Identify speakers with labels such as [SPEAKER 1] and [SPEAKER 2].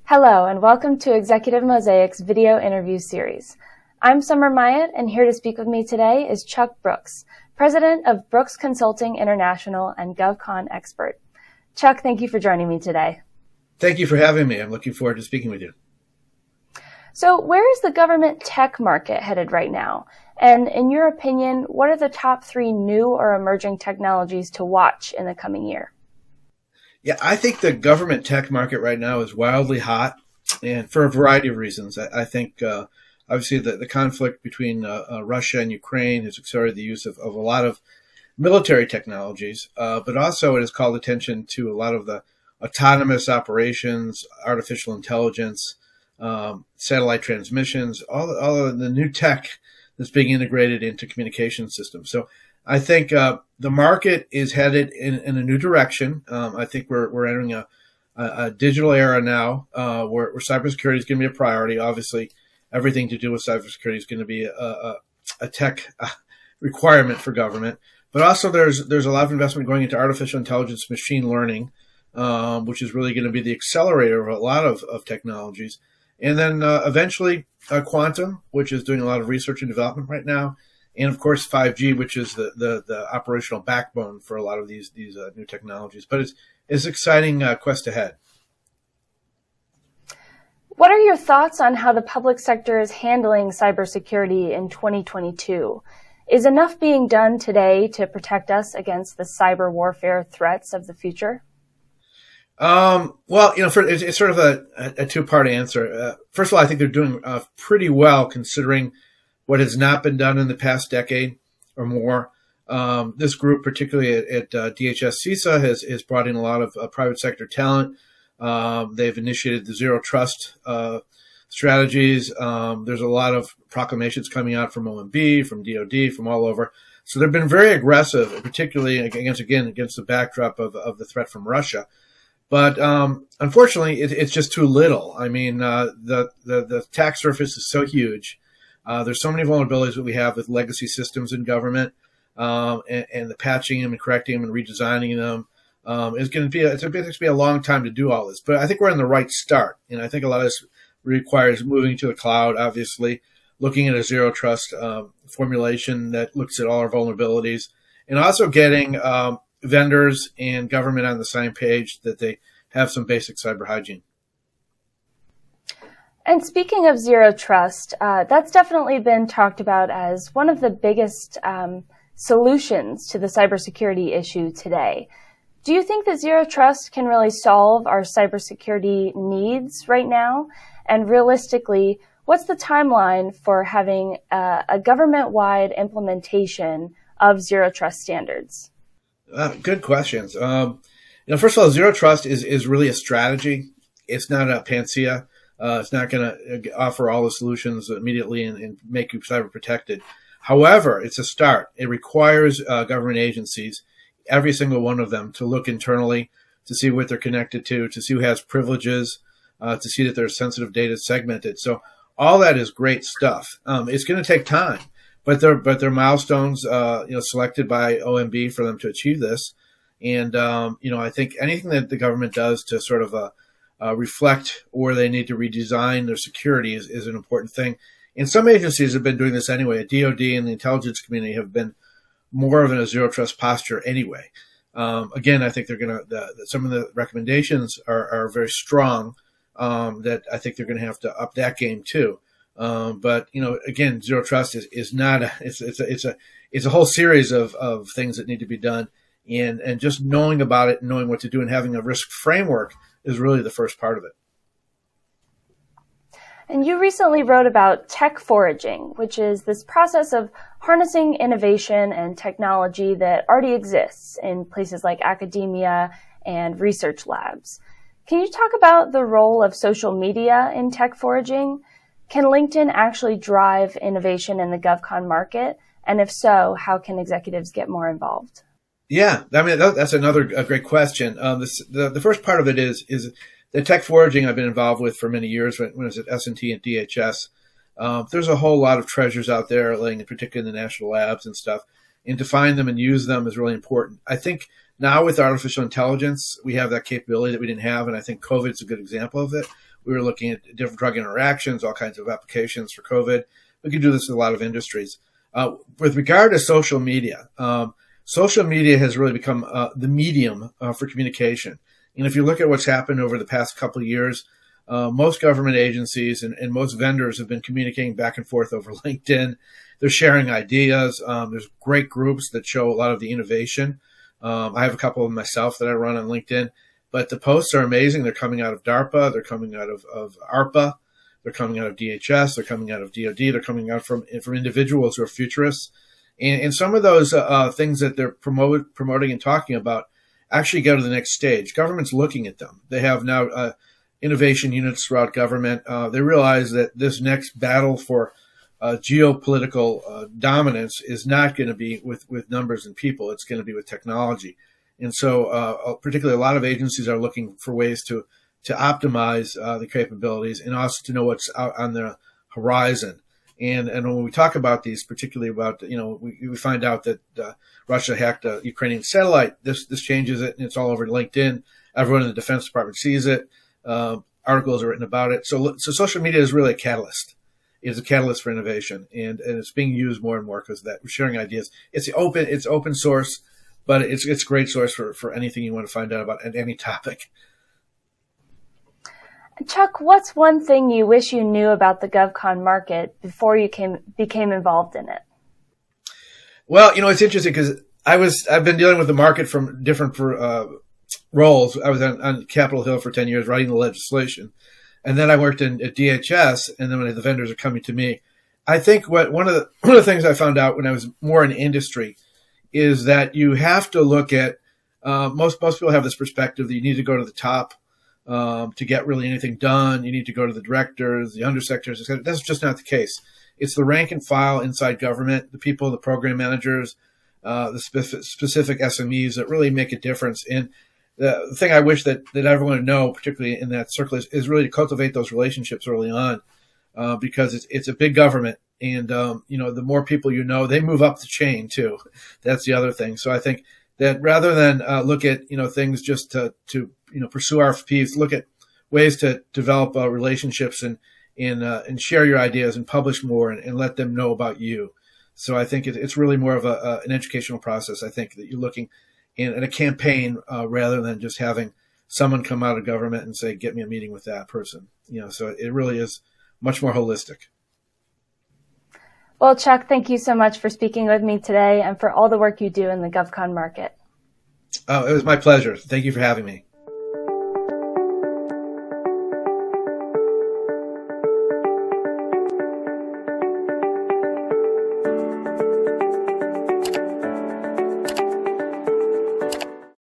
[SPEAKER 1] Hello, and welcome to Executive Mosaic's video interview series. I'm Summer Myatt, and here to speak with me today is Chuck Brooks, President of Brooks Consulting International and GovCon expert. Chuck, thank you for joining me today.
[SPEAKER 2] Thank you for having me. I'm looking forward to speaking with you.
[SPEAKER 1] So where is the government tech market headed right now? And in your opinion, what are the top 3 new or emerging technologies to watch in the coming year?
[SPEAKER 2] Yeah, I think the government tech market right now is wildly hot, and for a variety of reasons. I think, obviously, the conflict between Russia and Ukraine has accelerated the use of a lot of military technologies, but also it has called attention to a lot of the autonomous operations, artificial intelligence, satellite transmissions, all of the new tech that's being integrated into communication systems. So I think the market is headed in a new direction. I think we're entering a digital era now where cybersecurity is going to be a priority. Obviously, everything to do with cybersecurity is going to be a tech requirement for government. But also there's a lot of investment going into artificial intelligence, machine learning, which is really going to be the accelerator of a lot of technologies. And then eventually quantum, which is doing a lot of research and development right now. And of course, 5G, which is the operational backbone for a lot of these new technologies. But it's an exciting quest ahead.
[SPEAKER 1] What are your thoughts on how the public sector is handling cybersecurity in 2022? Is enough being done today to protect us against the cyber warfare threats of the future?
[SPEAKER 2] Well, it's sort of a two-part answer. First of all, I think they're doing pretty well considering what has not been done in the past decade or more. This group, particularly at DHS CISA, has brought in a lot of private sector talent. They've initiated the zero trust strategies. There's a lot of proclamations coming out from OMB, from DOD, from all over. So they've been very aggressive, particularly against the backdrop of the threat from Russia. But unfortunately, it's just too little. I mean, the attack surface is so huge. There's so many vulnerabilities that we have with legacy systems in government, and the patching them and correcting them and redesigning them is going to be it's going to be a long time to do all this. But I think we're on the right start, and I think a lot of this requires moving to the cloud. Obviously, looking at a zero trust formulation that looks at all our vulnerabilities, and also getting vendors and government on the same page that they have some basic cyber hygiene.
[SPEAKER 1] And speaking of zero trust, that's definitely been talked about as one of the biggest solutions to the cybersecurity issue today. Do you think that zero trust can really solve our cybersecurity needs right now? And realistically, what's the timeline for having a government-wide implementation of zero trust standards?
[SPEAKER 2] Good questions. First of all, zero trust is really a strategy. It's not a panacea. It's not going to offer all the solutions immediately and make you cyber protected. However, it's a start. It requires government agencies, every single one of them, to look internally, to see what they're connected to see who has privileges, to see that their sensitive data is segmented. So all that is great stuff. It's going to take time, but they're milestones, selected by OMB for them to achieve this. And I think anything that the government does to sort of reflect where they need to redesign their security is an important thing. And some agencies have been doing this anyway. DOD and the intelligence community have been more of a zero trust posture anyway. Again, I think they're going to, some of the recommendations are very strong, that I think they're going to have to up that game too. But again, zero trust is not it's a whole series of things that need to be done. And just knowing about it and knowing what to do and having a risk framework is really the first part of it.
[SPEAKER 1] And you recently wrote about tech foraging, which is this process of harnessing innovation and technology that already exists in places like academia and research labs. Can you talk about the role of social media in tech foraging? Can LinkedIn actually drive innovation in the GovCon market? And if so, how can executives get more involved?
[SPEAKER 2] Yeah, I mean, that's another great question. The first part of it is the tech foraging I've been involved with for many years when I was at S&T and DHS. There's a whole lot of treasures out there, particularly in the national labs and stuff. And to find them and use them is really important. I think now with artificial intelligence, we have that capability that we didn't have. And I think COVID is a good example of it, We were looking at different drug interactions, all kinds of applications for COVID. We could do this in a lot of industries. With regard to social media has really become the medium for communication. And if you look at what's happened over the past couple of years, most government agencies and most vendors have been communicating back and forth over LinkedIn. They're sharing ideas. There's great groups that show a lot of the innovation. I have a couple of them myself that I run on LinkedIn, but the posts are amazing. They're coming out of DARPA. They're coming out of ARPA. They're coming out of DHS. They're coming out of DOD. They're coming out from individuals who are futurists. And some of those things that they're promoting and talking about actually go to the next stage. Government's looking at them. They have now innovation units throughout government. They realize that this next battle for geopolitical dominance is not going to be with numbers and people. It's going to be with technology. And so particularly a lot of agencies are looking for ways to optimize the capabilities and also to know what's out on the horizon. And when we talk about these, particularly about, we find out that Russia hacked a Ukrainian satellite. This changes it, and it's all over LinkedIn. Everyone in the Defense Department sees it. Articles are written about it. So social media is really a catalyst. It's a catalyst for innovation, and it's being used more and more because of that. We're sharing ideas. It's open source, but it's a great source for anything you want to find out about any topic.
[SPEAKER 1] Chuck, what's one thing you wish you knew about the GovCon market before you became involved in it?
[SPEAKER 2] Well, it's interesting because I've been dealing with the market from different roles. I was on Capitol Hill for 10 years writing the legislation, and then I worked at DHS. And then when the vendors are coming to me, I think one of the things I found out when I was more in industry is that you have to look at most people have this perspective that you need to go to the top. To get really anything done, you need to go to the directors, the undersecretaries, etc. That's just not the case. It's the rank and file inside government, the people, the program managers, the specific SMEs that really make a difference. And the thing I wish that everyone would know, particularly in that circle, is really to cultivate those relationships early on, because it's a big government, and the more people they move up the chain too. That's the other thing. So I think that rather than look at things just to pursue RFPs, look at ways to develop relationships and share your ideas and publish more and let them know about you. So I think it's really more of an educational process. I think that you're looking in a campaign rather than just having someone come out of government and say, "Get me a meeting with that person." So it really is much more holistic.
[SPEAKER 1] Well, Chuck, thank you so much for speaking with me today and for all the work you do in the GovCon market.
[SPEAKER 2] Oh, it was my pleasure. Thank you for having me.